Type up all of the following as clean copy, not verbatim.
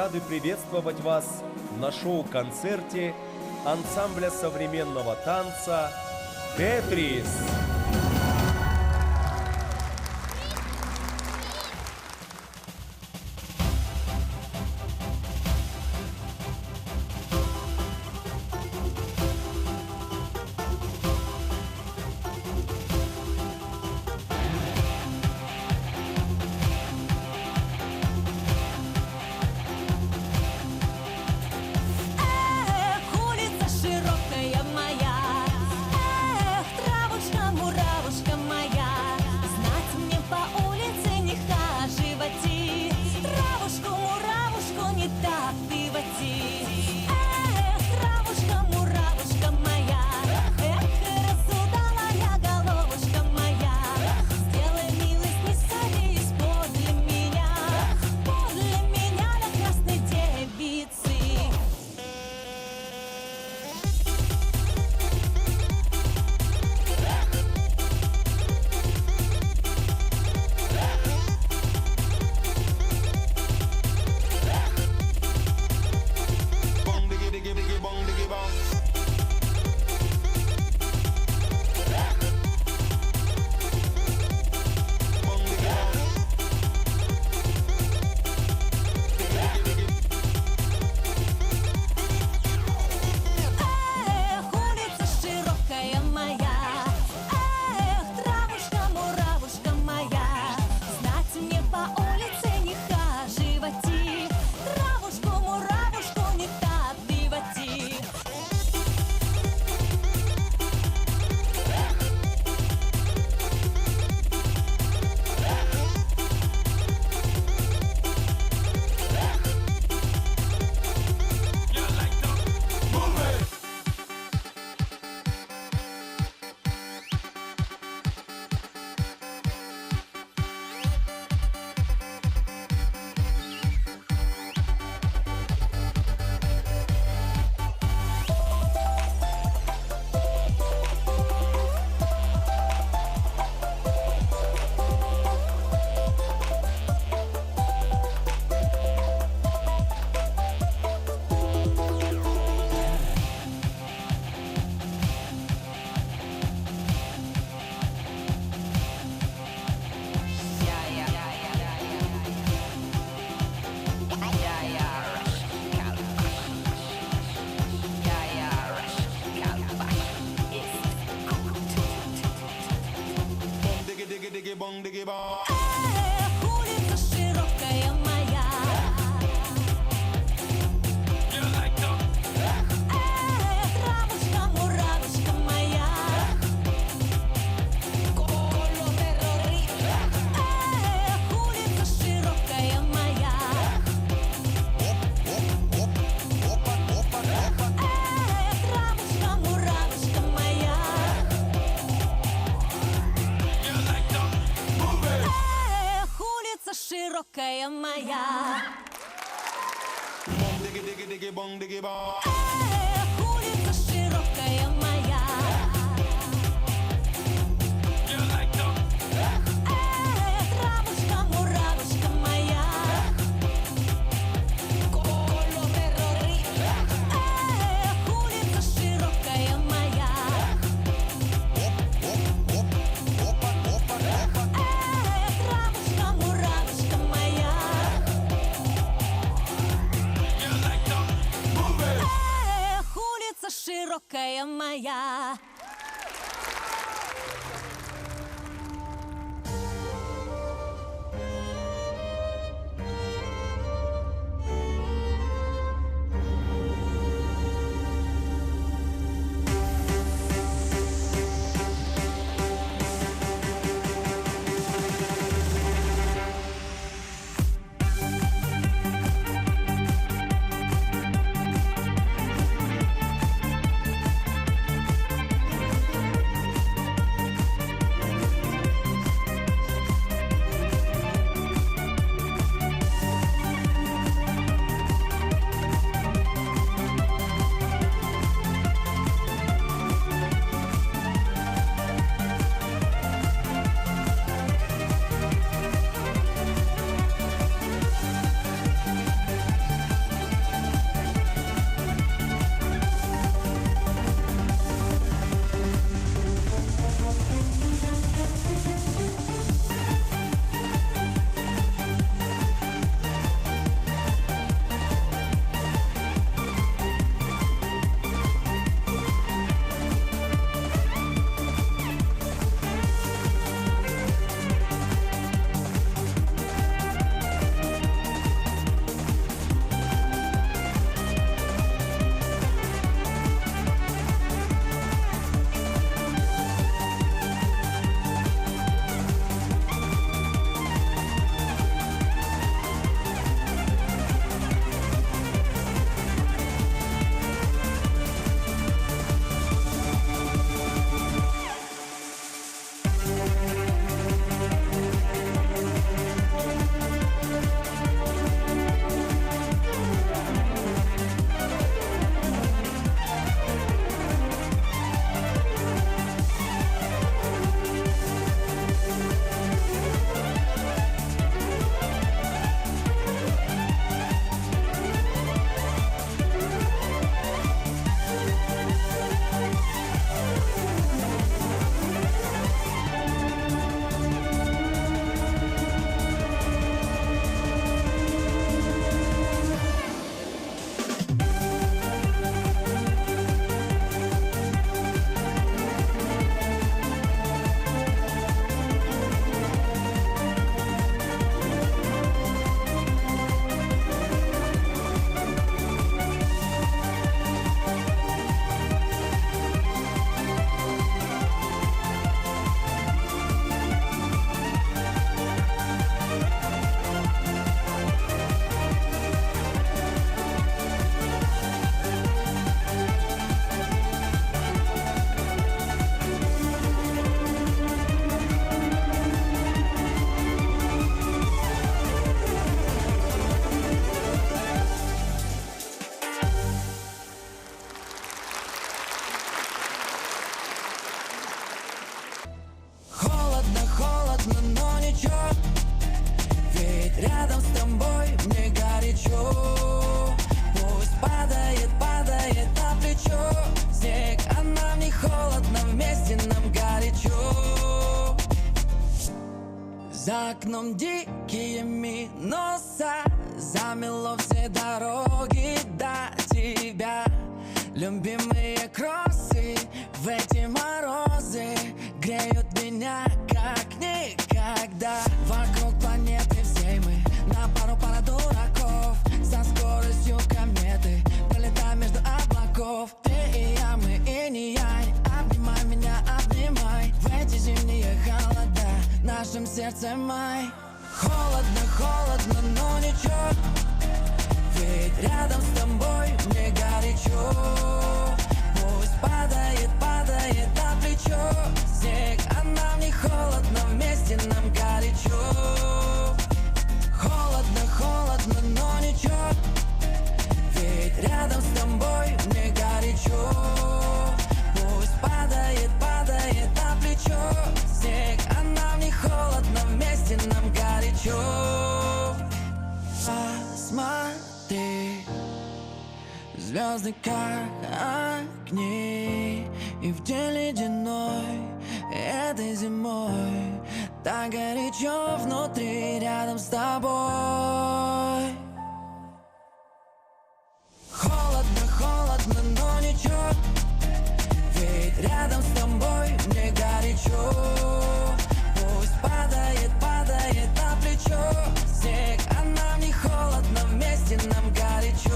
рады приветствовать вас на шоу-концерте ансамбля современного танца «Тетрис». Широкая моя. Улица широкая моя. Травушка, муравушка моя. Улица широкая моя. Травушка, муравушка моя. Улица широкая моя. За окном дикие минуса, замело все дороги до тебя. Любимые кроссы в эти морозы греют меня как никогда. Вокруг планеты всей мы на пара дураков, со скоростью кометы пролетаем между облаков. Ты и я, мы и не янь, обнимай меня, обнимай. В эти зимние холода в нашем сердце май. Холодно, холодно, но ничего, ведь рядом с тобой мне горячо. Пусть падает, падает на плечо снег, а нам не холодно, вместе нам горячо. Холодно, холодно, но ничего, ведь рядом с тобой мне горячо. Пусть падает, падает на плечо снег, а нам не холодно, вместе нам горячо. Посмотри, звезды как огни, и в день ледяной этой зимой так горячо внутри рядом с тобой. Холодно, холодно, но ничего, ведь рядом с тобой мне горячо. Пусть падает, падает на плечо снег, а нам не холодно, вместе нам горячо.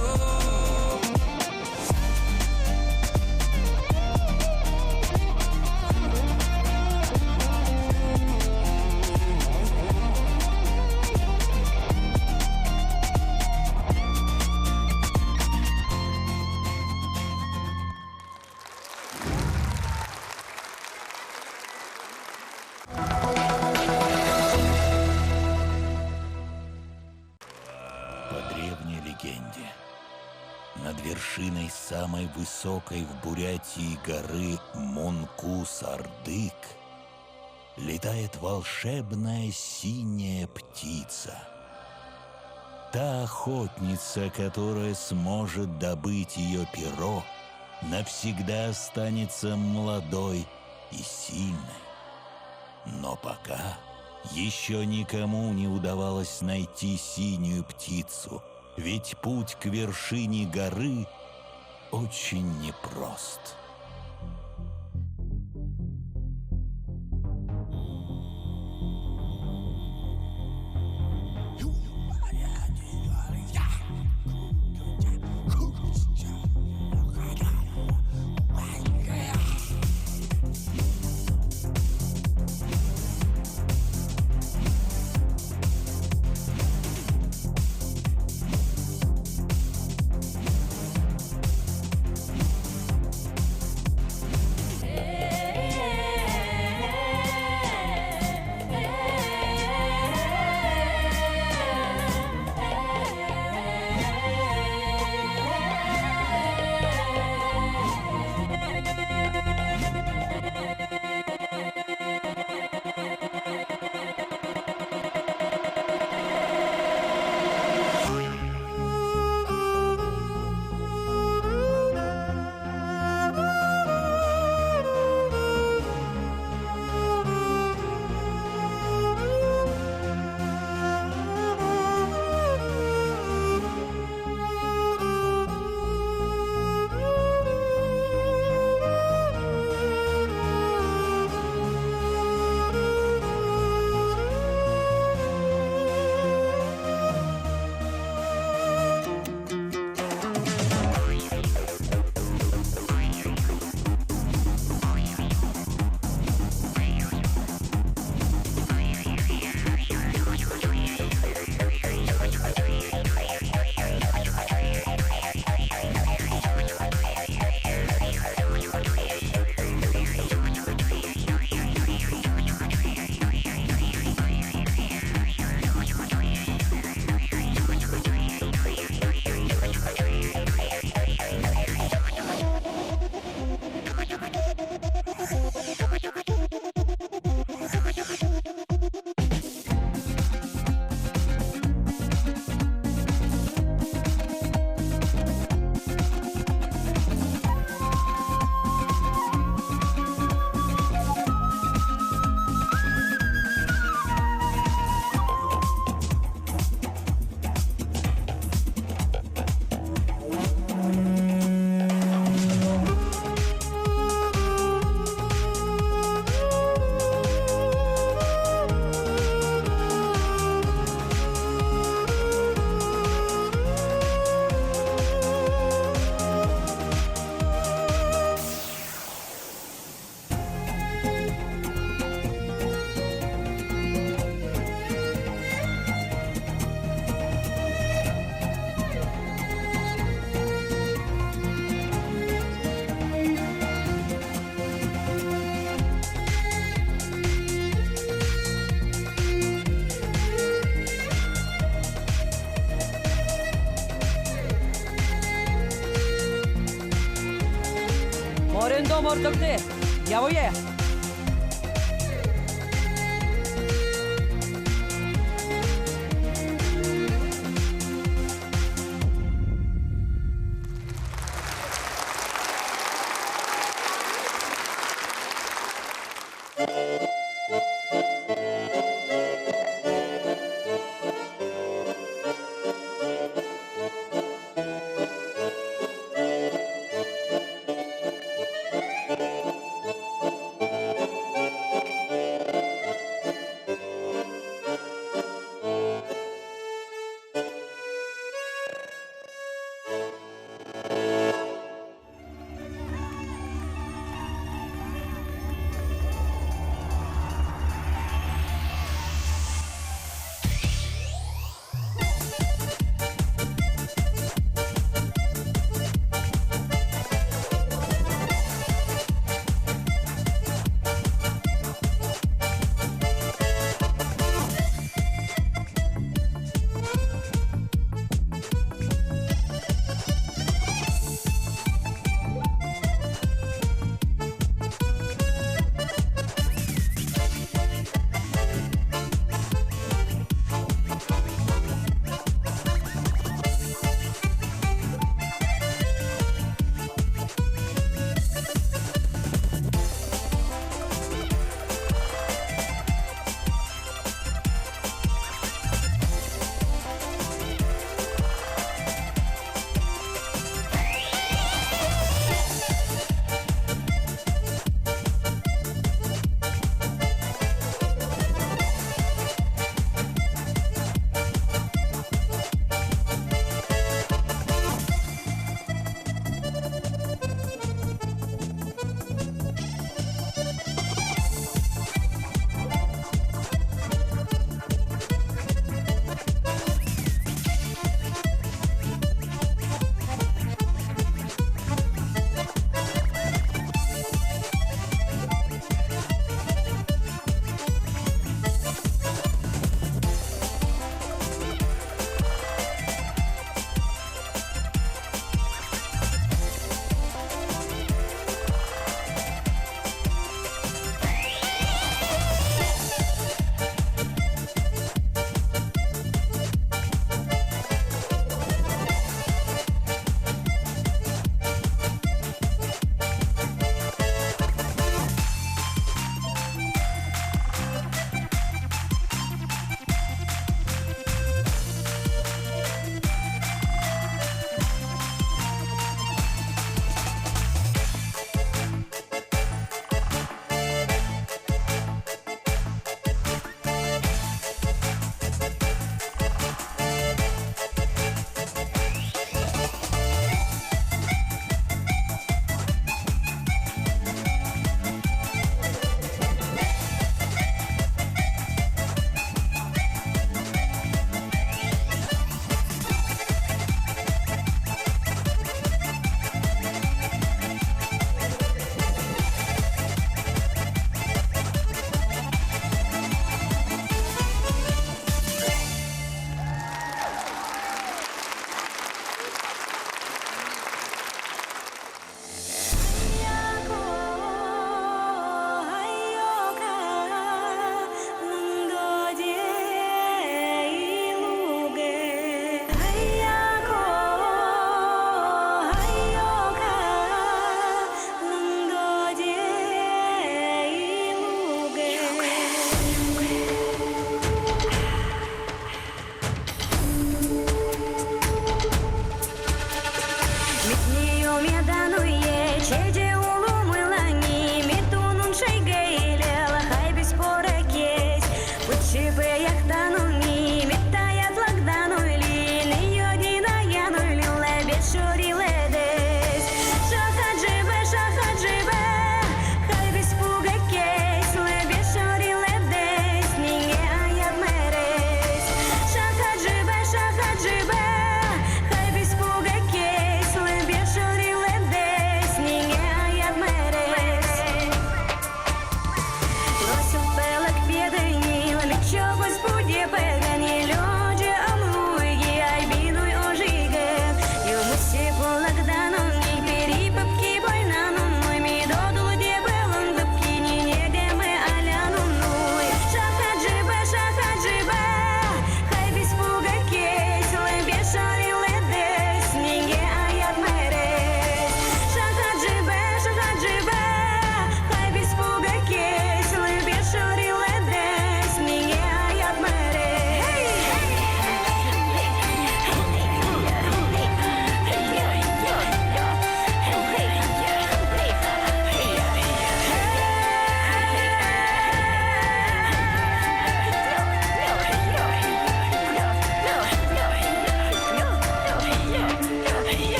Над вершиной самой высокой в Бурятии горы Монкус-Ардык летает волшебная синяя птица. Та охотница, которая сможет добыть ее перо, навсегда останется молодой и сильной. Но пока еще никому не удавалось найти синюю птицу, ведь путь к вершине горы очень непрост. Орендом ордокти. Явоє.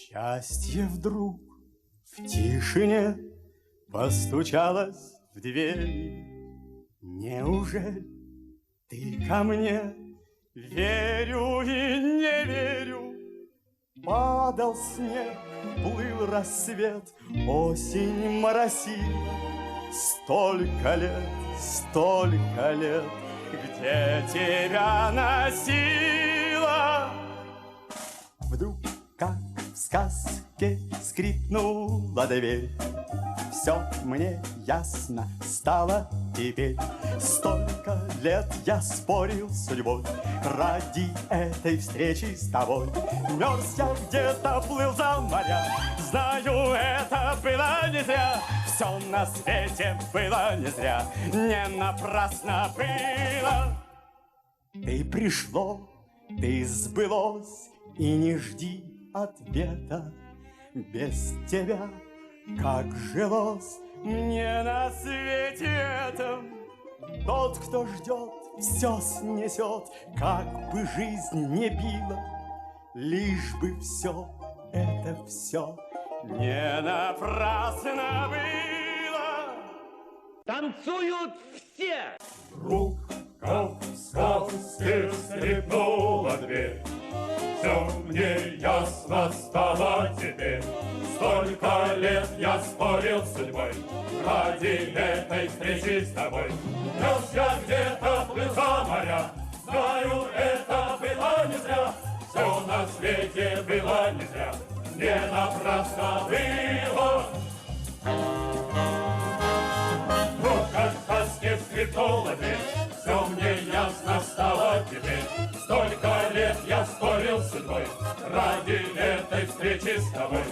Счастье вдруг в тишине постучалось в дверь. Неужели ты ко мне? Верю и не верю. Падал снег, плыл рассвет, осень моросила. Столько лет, где тебя носила? Вдруг, как в сказке, скрипнула дверь. Все мне ясно стало теперь. Столько лет я спорил с судьбой ради этой встречи с тобой. Мерз я где-то, плыл за моря. Знаю, это было не зря. Все на свете было не зря. Не напрасно было. Ты пришло, ты сбылось, и не жди ответа. Без тебя как жилось мне на свете этом. Тот, кто ждет, все снесет, как бы жизнь не била. Лишь бы все это все не напрасно было. Танцуют все! Вдруг, как в сказке, скрипнула дверь. Все мне ясно стало теперь. Столько лет я спорил с судьбой ради этой встречи с тобой. Нес я где-то, плыл за моря. Знаю, это было не зря. Все на свете было не зря. Не напрасно было. Вот как в сказке скрипнула дверь. Все мне ясно стало теперь. Столько лет я спорил с судьбой ради этой встречи с тобой.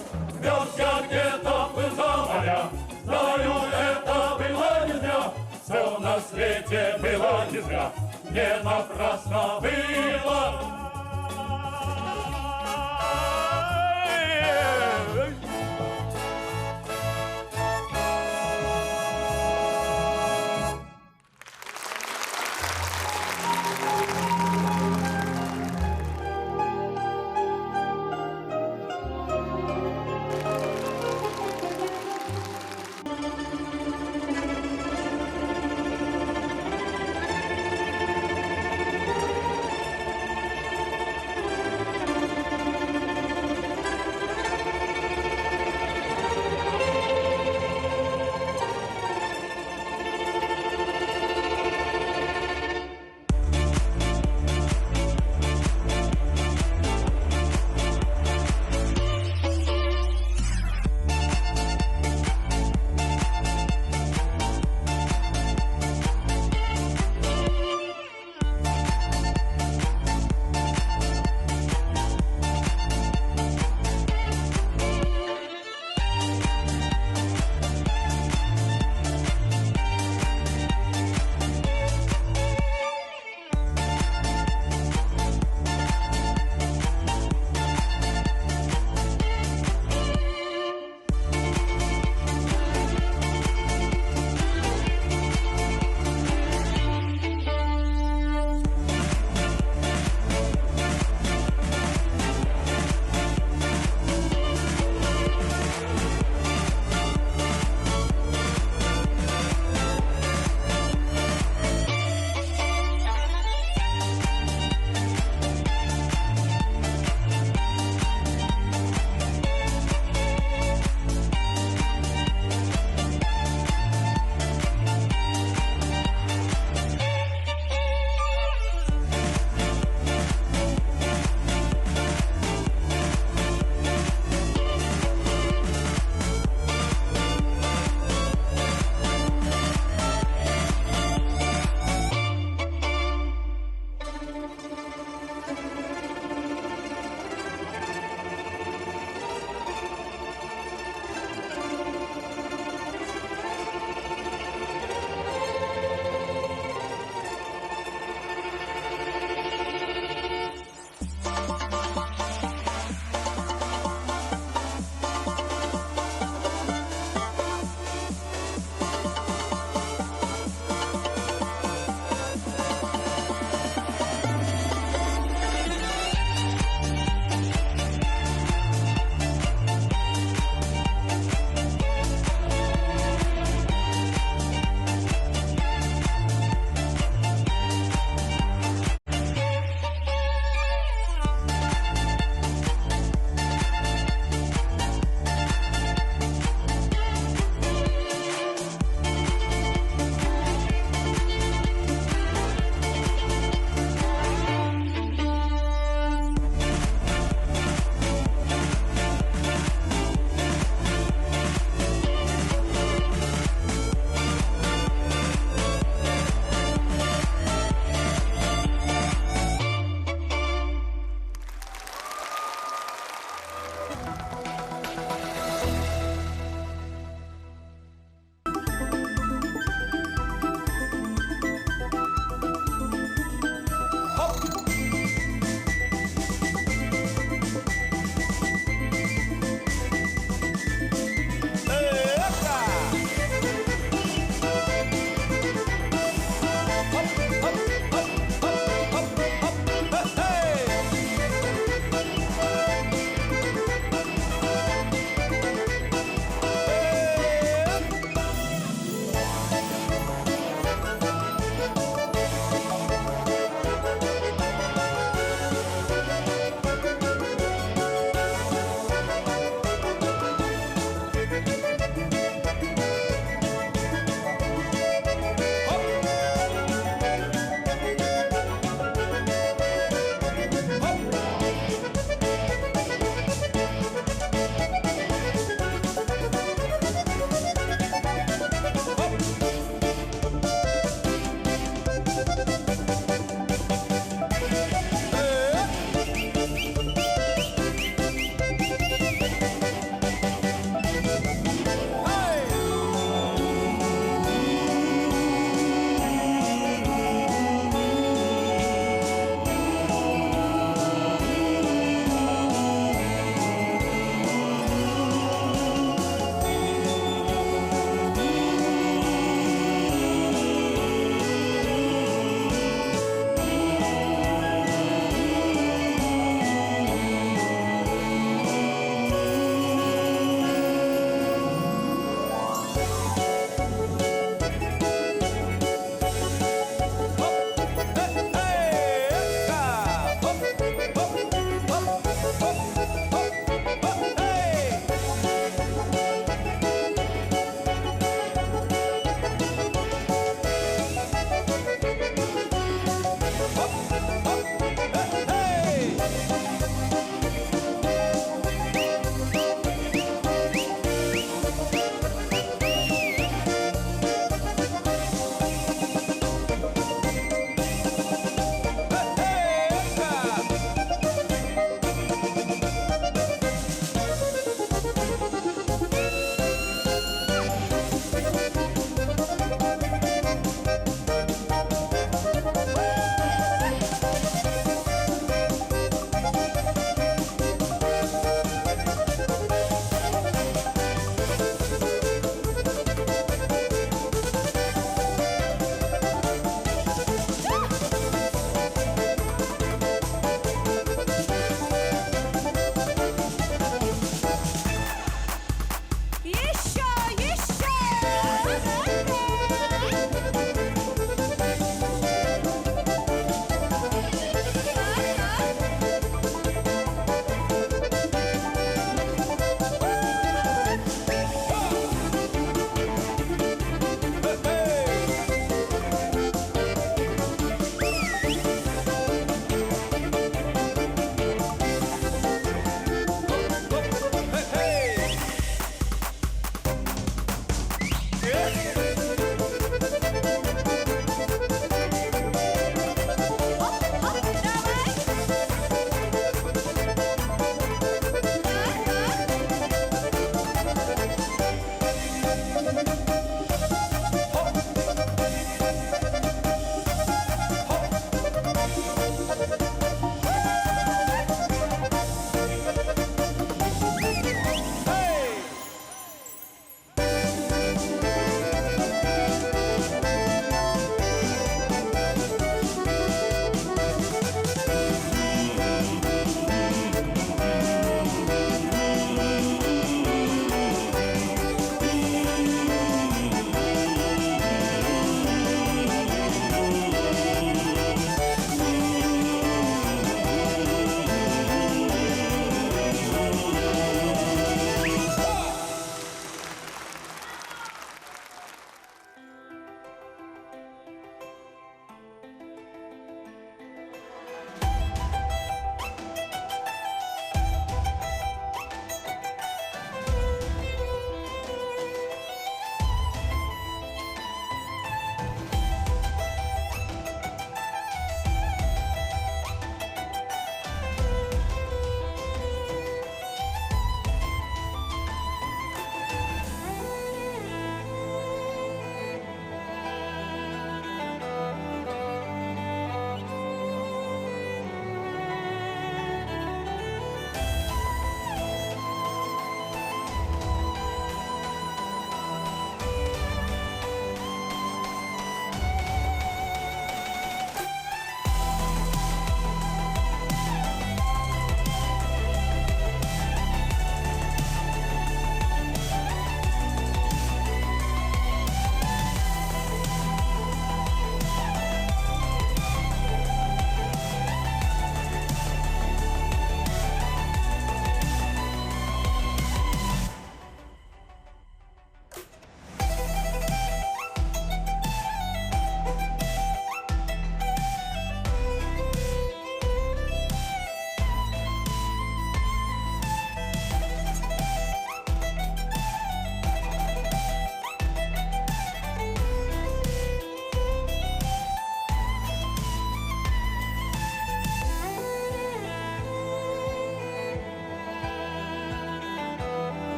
Вез я где-то, плыл за моря. Знаю, это было не зря. Все на свете было не зря. Не напрасно было.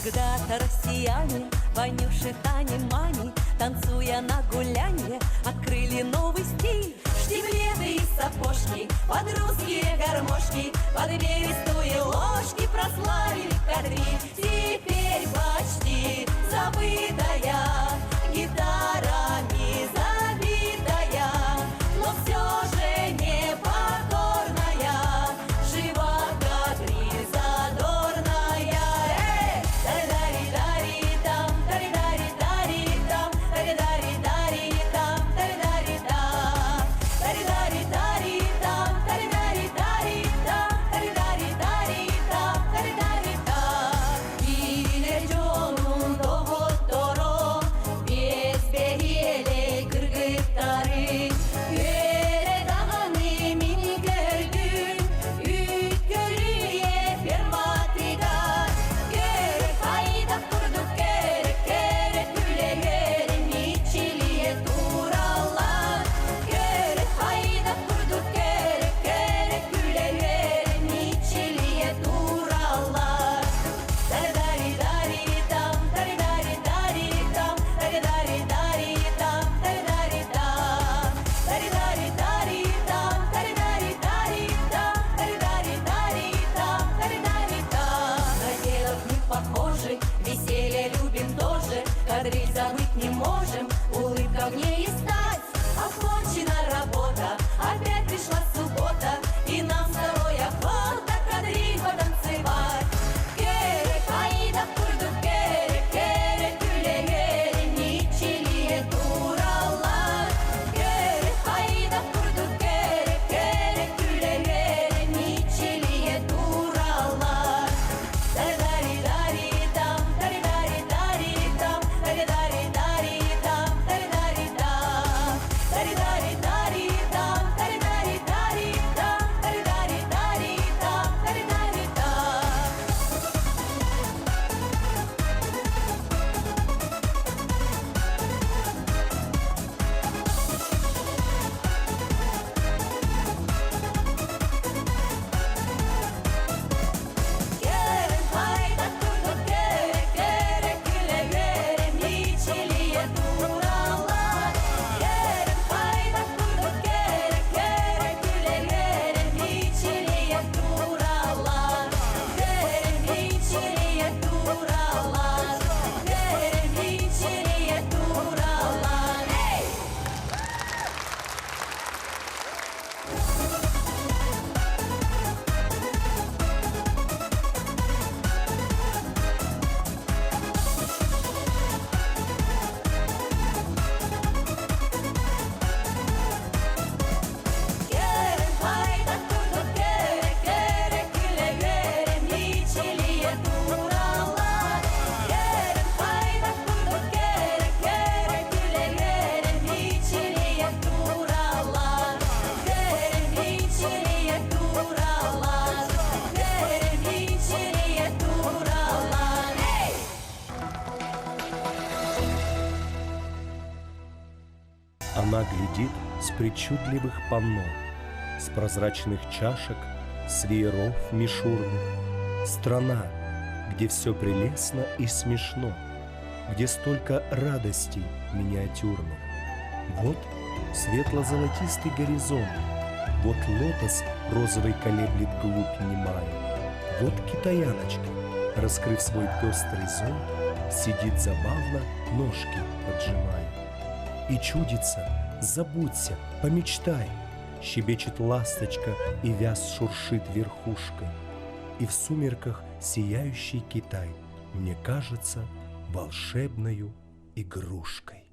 Когда-то россияне, Ванюши, Тани, Мани, танцуя на гулянье, открыли новый стиль. Штиблеты и сапожки, под русские гармошки, под берестые ложки прославили кадриль. Теперь почти забытая, гитарами забитая, но все же непокорная, жива кадриль задорная. Тари-дари-дари-там, тари-дари-дари-там, тари-дари-дари-там, тари-дари-там, тари-дари-дари-там, тари-дари-дари-там, тари-дари-дари-там, тари-дари-там. Билежонун доғоттoro, безбегелей кыргыттары, Өредағаны мен көрдім, үткөлüе ферматыда. Керек қайда құрдық, керек күлегерім, ичилие туралар. Керек қайда құрдық, керек күлегерім, ичилие туралар. Тари-дари-дари-там, тари-дари-дари-там, тари-дари-дари-там, тари-дари-там, тари-дари-дари-там, тари-дари-дари-там, тари-дари-дари-там, тари-дари-там. На делах не похожи, веселье любим тоже, кадриль забыть не можем, улыбка в ней и стать. Окончена работа, опять пришла суббота, и нам с тобой охота кадриль потанцевать. Керек қайда құрдық, керек күлегерім, ичилие туралар. Керек қайда құрдық, керек күлегерім, ичилие туралар. Тари-дари-дари-там, тари-дари-дари-там, тари-дари-дари-там, тари-дари-там, тари-дари-дари-там, тари-дари-дари-там, тари-дари-дари-там, тари-дари-там. Керек қайда құрдық, керек күлегерім, ичилие туралар. Керек қайда құрдық, керек күлегерім, ичилие туралар. Керек ичилие туралар, керек ичилие туралар. Эй! Керек қайда құрдық, керек күлегерім, ичилие туралар. Керек қайда құрдық, керек күлегерім, ичилие туралар. Керек ичилие туралар, керек ичилие туралар. Эй! Она глядит с причудливых панно, с прозрачных чашек, с вееров мишурных. Страна, где все прелестно и смешно, где столько радостей миниатюрных. Вот светло-золотистый горизонт, вот лотос розовый колеблет глубь немаю. Вот китаяночка, раскрыв свой пестрый зонт, сидит забавно, ножки поджимая. И чудится, забудься, помечтай, щебечет ласточка, и вяз шуршит верхушкой. И в сумерках сияющий Китай мне кажется волшебною игрушкой.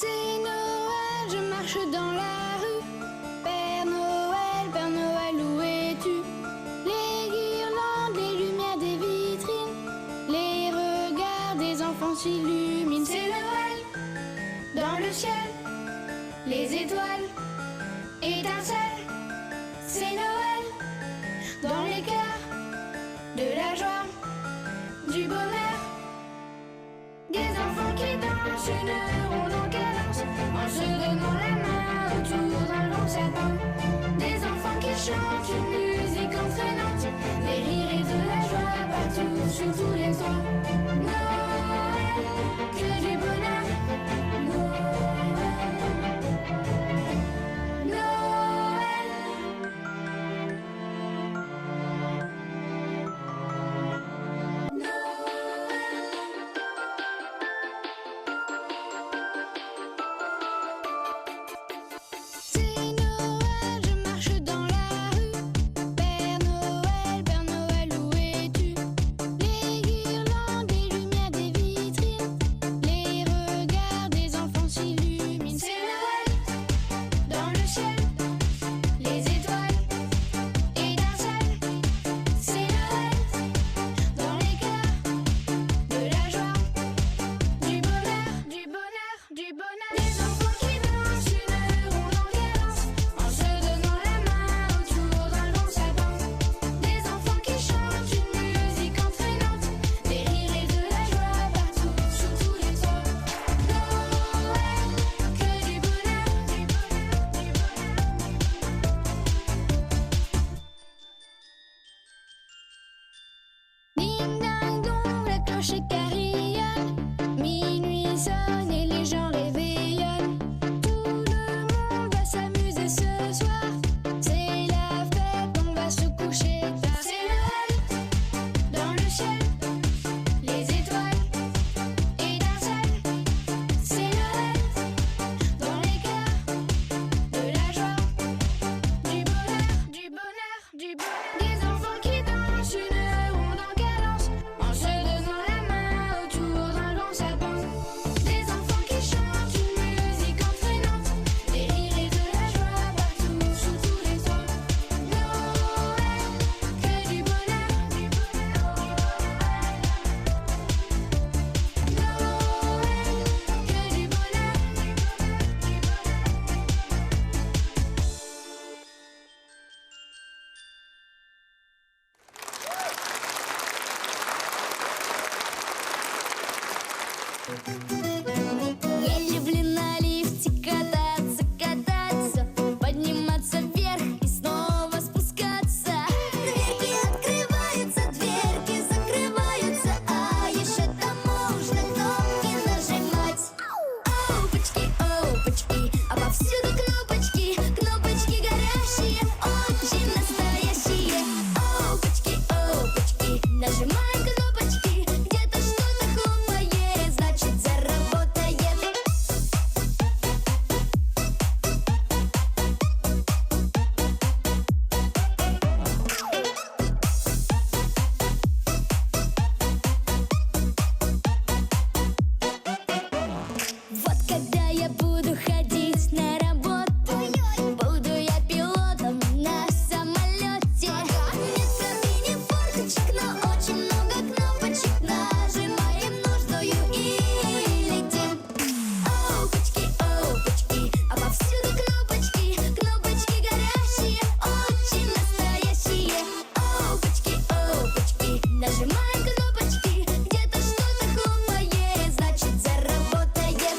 C'est Noël, je marche dans la rue. Père Noël, où es-tu? Les guirlandes, les lumières des vitrines, les regards des enfants s'illuminent. C'est Noël, dans le ciel, les étoiles étincellent. C'est Noël, dans les cœurs, de la joie, du bonheur. Des enfants qui dansent une ronde en cadence, en se donnant la main autour d'un long sapin. Des enfants qui chantent une musique entraînante, des rires et de la joie partout sur tous les toits. Noël, que du bonheur. C'est Noël, je marche dans la rue. Père Noël, où es-tu? Les guirlandes, les lumières des vitrines, les regards des enfants s'illuminent. C'est Noël, dans le ciel, les étoiles étincellent. C'est Noël, dans les cœurs, de la joie, du bonheur, du bonheur, du bonheur. Des enfants qui dansent une ronde en cadence, en se donnant la main autour d'un long sapin. Des enfants qui chantent une musique entraînante, des rires et de la joie partout sur tous les toits. Noël, que du bonheur, du bonheur, du bonheur. Ding dang dong, la cloche carillonne. Minuit sonne et les gens réveillonnent. Tout le monde va s'amuser ce soir. C'est la fête, on va se coucher tard. C'est Noël, dans le ciel, les étoiles étincellent. C'est Noël, dans les cœurs, de la joie, du bonheur, du bonheur, du bonheur. Des enfants qui dansent une ronde en cadence, en se donnant la main autour d'un long sapin. Des enfants qui chantent une musique entraînante, des rires et de la joie partout sur tous les toits. Noël, que du bonheur, du bonheur. Noël, que du bonheur, du Я люблю на лифте кататься, кататься, подниматься вверх и снова спускаться. Дверки открываются, дверки закрываются, а еще там можно кнопки нажимать. Опачки, а повсюду кнопочки, кнопочки горящие, очень настоящие. Опачки, нажимаем кнопочки, где-то что-то хлопает, значит заработает. Вот когда я буду ходить на работу, буду я пилотом на самолете. Нет в кабине форточек, но очень много кнопочек. Нажимаем нужную и летим. Опачки, а повсюду кнопочки, кнопочки горящие, очень настоящие. Опачки, нажимаем кнопочки, где-то что-то хлопает, значит заработает.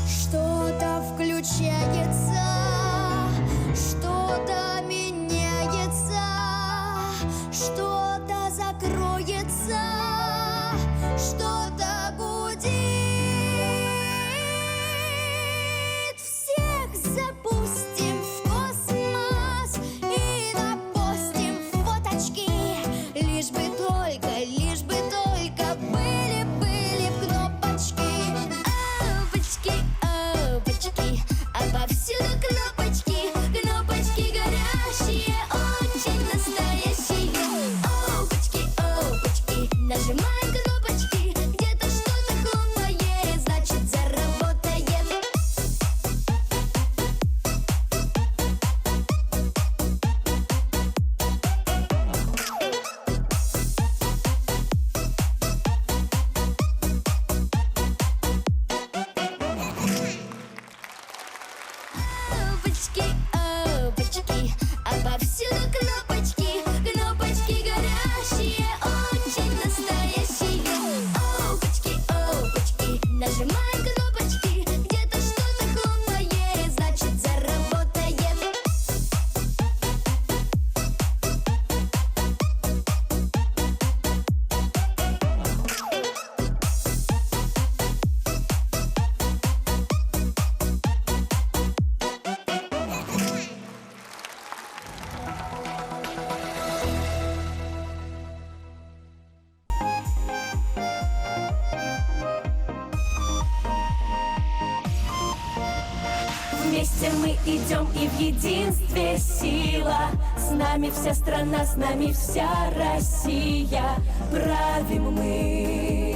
Что-то включается, что-то меняется, что-то закроется, что-то гудит. Всех запустим в космос и напостим фоточки. Лишь бы только были кнопочки. Опачки, а повсюду кнопочки, кнопочки горящие, очень настоящие. Опачки, нажимаем кнопочки, Вместе мы идем, и в единстве сила. С нами вся страна, с нами вся Россия. Правим мы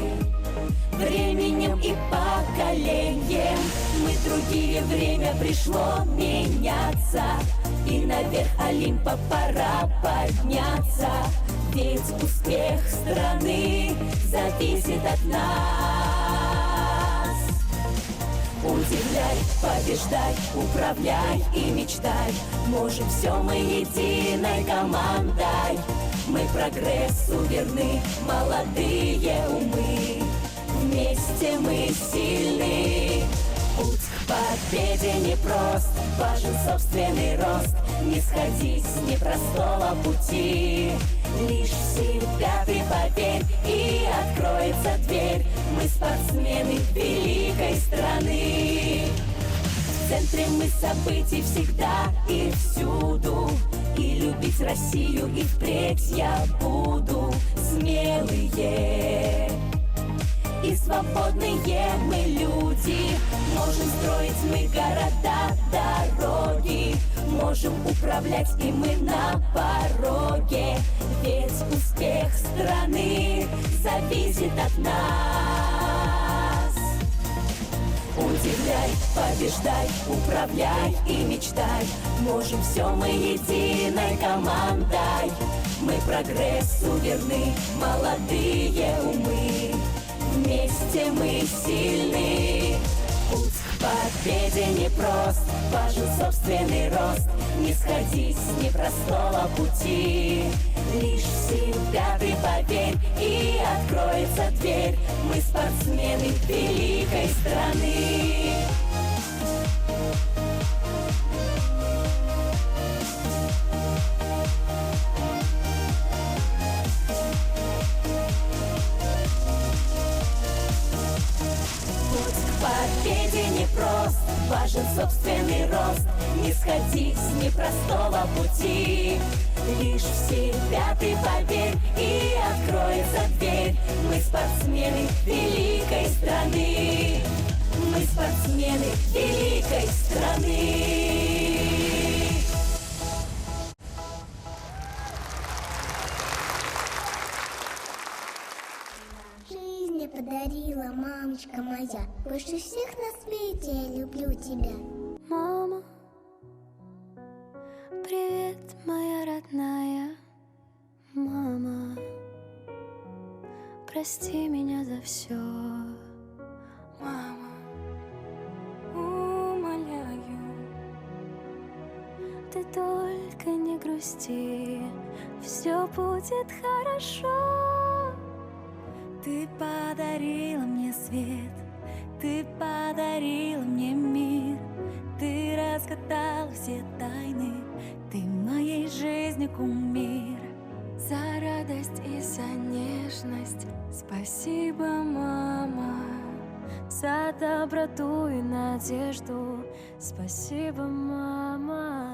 временем и поколением. Мы другие, время пришло меняться. И наверх Олимпа пора подняться. Ведь успех страны зависит от нас. Удивляй, побеждай, управляй и мечтай. Можем все мы единой командой. Мы прогрессу верны, молодые умы. Вместе мы сильны. Путь к победе непрост, важен собственный рост. Не сходи с непростого пути. Лишь в себя ты поверь, и откроется дверь. Мы спортсмены великой страны. В центре мы событий всегда и всюду. И любить Россию и впредь я буду. Смелые и свободные мы люди. Можем строить мы города, дороги. Можем управлять, и мы на пороге. Ведь успех страны зависит от нас. Удивляй, побеждай, управляй и мечтай. Можем все мы единой командой. Мы прогрессу верны, молодые умы. Вместе мы сильны. Путь к победе непрост, важен собственный рост. Не сходи с непростого пути. Лишь в себя ты поверь, и откроется дверь. Мы спортсмены великой страны. Победе непрост, важен собственный рост. Не сходи с непростого пути. Лишь в себя ты поверь, и откроется дверь. Мы спортсмены великой страны. Мы спортсмены великой страны. Жизнь мне подарила мамочка моя. Больше всех на свете я люблю тебя. Мама, привет, моя родная. Мама, прости меня за все. Мама, умоляю, ты только не грусти, все будет хорошо. Ты подарила мне свет, ты подарила мне мир, ты разгадала все тайны, ты моей жизни кумир. За радость и за нежность спасибо, мама. За доброту и надежду спасибо, мама.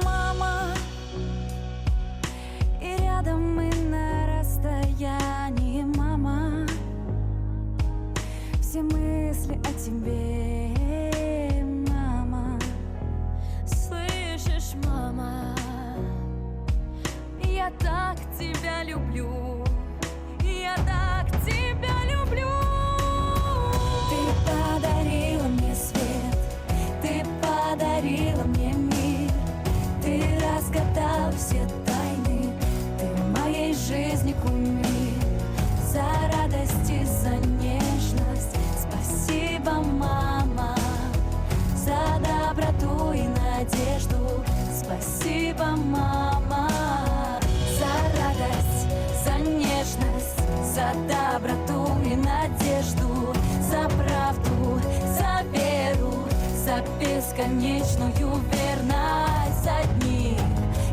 Мама, и рядом мы на расстоянии, мама. Все мысли о тебе, мама. Слышишь, мама, я так тебя люблю, я так тебя люблю. Ты подарила мне свет, ты подарила мне мир, ты разгадала все тайны, ты моей жизни кумир. За радость и за нежность спасибо, мама. За доброту и надежду спасибо, мама. За радость, за нежность, за доброту и надежду, за правду, за веру, за бесконечную верность, за дни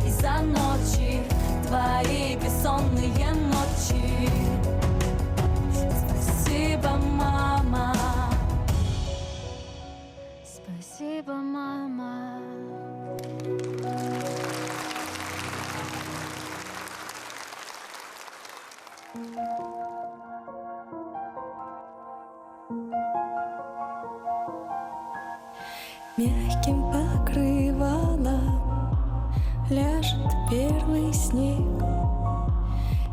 и за ночи, твои бессонные ночи. Спасибо, мама. Спасибо, мама. мягким покрывалом ляжет первый снег,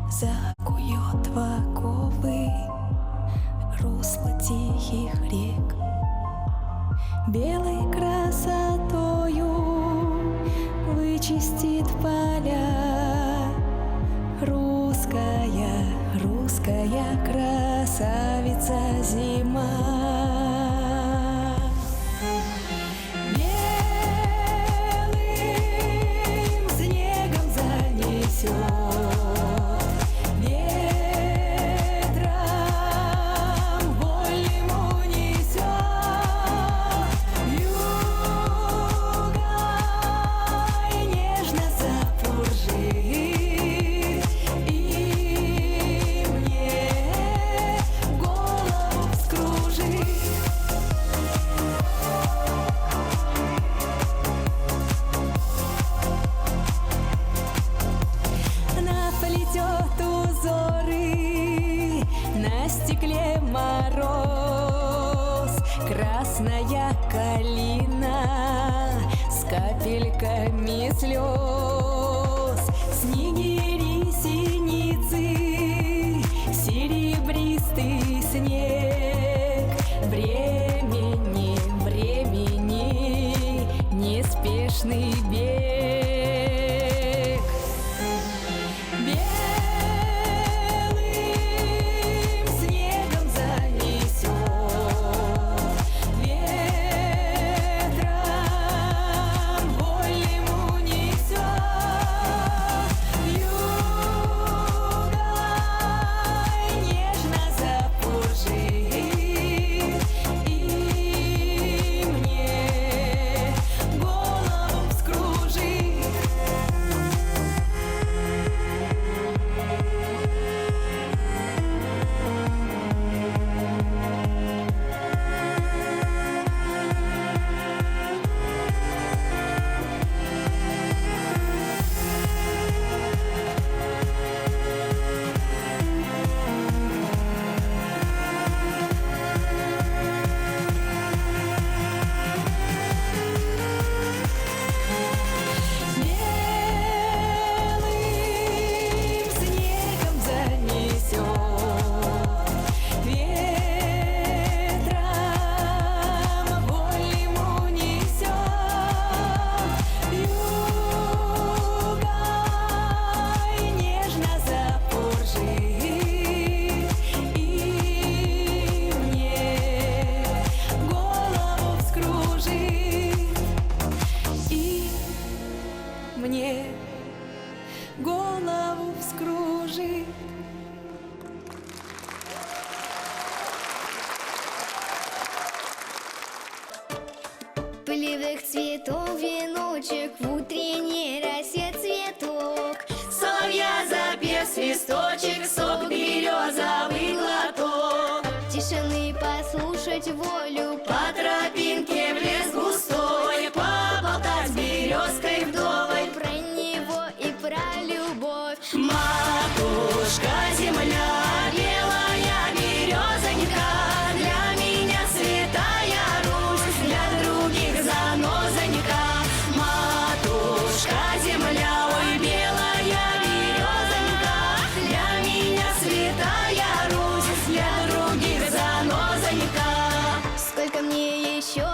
закует в оковы русла тихих рек. Белой красотою вычистит поля русская красавица зима. Белым снегом занесет, ветром вольным унесет, вьюгой нежно запуржит, и мне голову вскружит. Она плетет узоры, на стекле мороз, красная калина с капельками слез, снегири синицы, серебристый снег, времени неспешный бег. Белым снегом занесет, ветром вольным унесет, вьюгой нежно запуржит, и мне голову вскружит. Белым снегом занесет, ветром вольным унесет, вьюгой нежно запуржит, и мне голову вскружит, и мне голову вскружит. Полевых цветов веночек, в утренней росе цветок. Соловья запев свисточек, сок березовый глоток. Тишины послушать волю, По тропинке в лес густой, поболтать с березкой вдоволь. про него и про любовь. Матушка земля, белая березонька, для меня святая Русь, для других занозонька. Матушка земля, ой, белая березонька, для меня святая Русь, для других занозонька. Сколько мне еще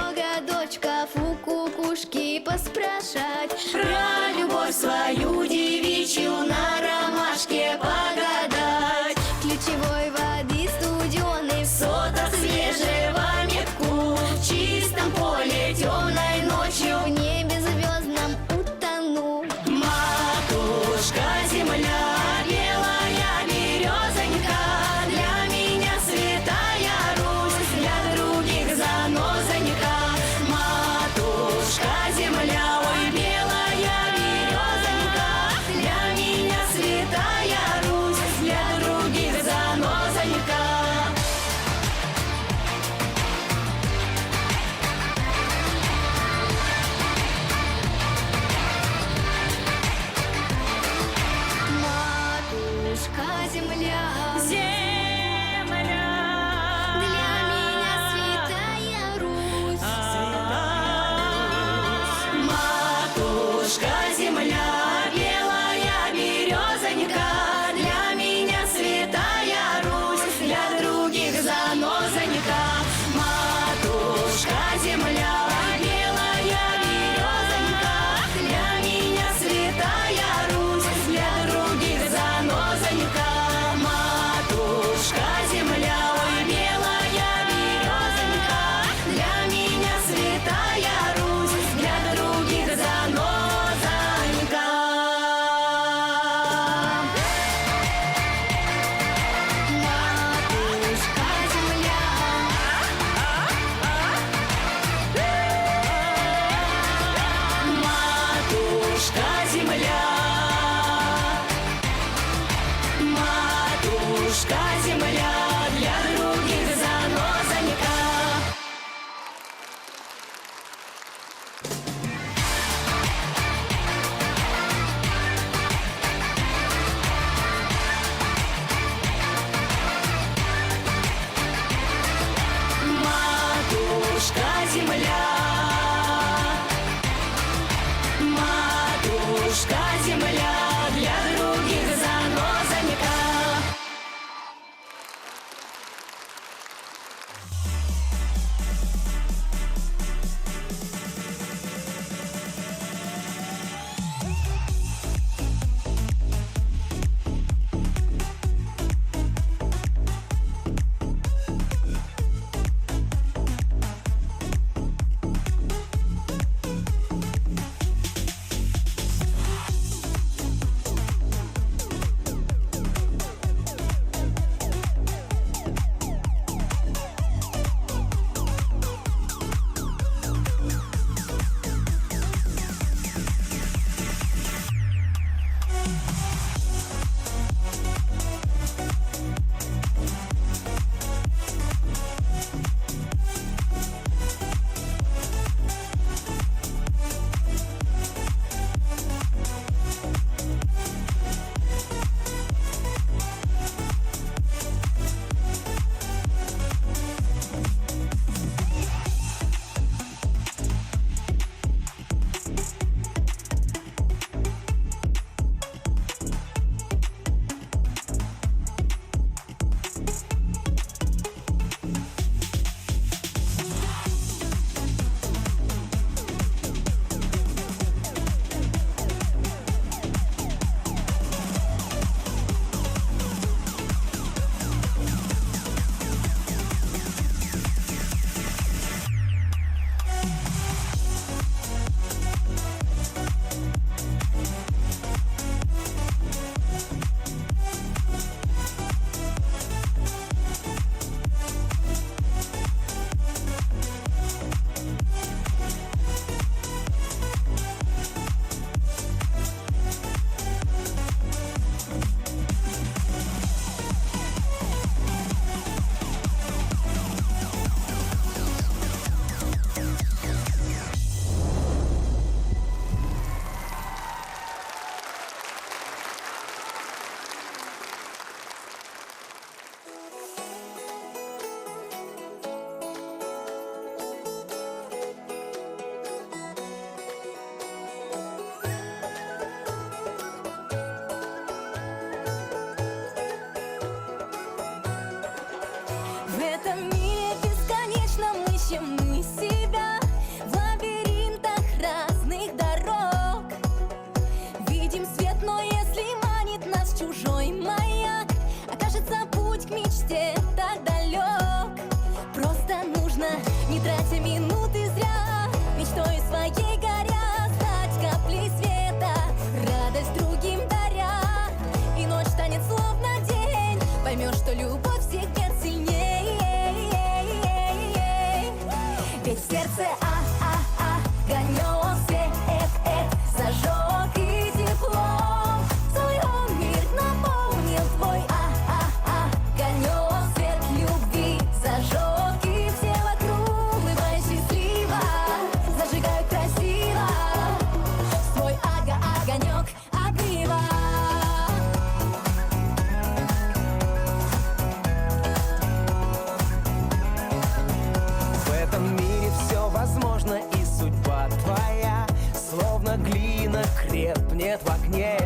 свет в окне.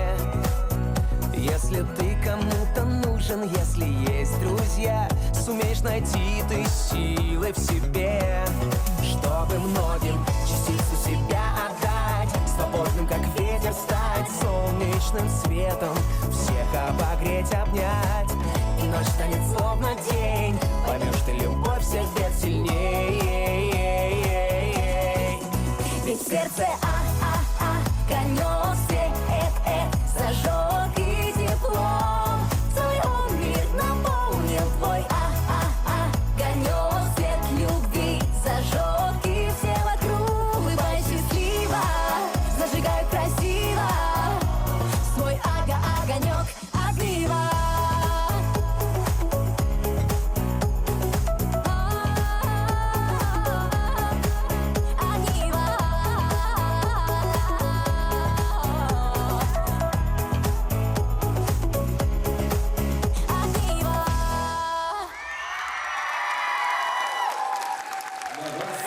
Если ты кому-то нужен, если есть друзья, сумеешь найти ты силы в себе, чтобы многим частицу себя отдать, свободным, как ветер, стать солнечным светом, всех обогреть, обнять. И ночь станет словно день, поймешь ты любовь всех бед сильней. Ведь в сердце огонек свет зажег и теплом свой он мир наполнил. Твой огонек свет любви зажег, и все вокруг улыбаясь счастливо зажигают красиво свой огонек огнива.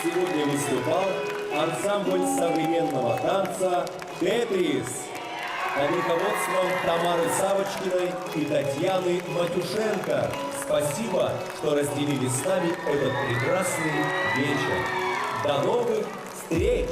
Сегодня выступал ансамбль современного танца «Тетрис» под руководством Тамары Савочкиной и Татьяны Матюшенко. Спасибо, что разделили с нами этот прекрасный вечер. До новых встреч!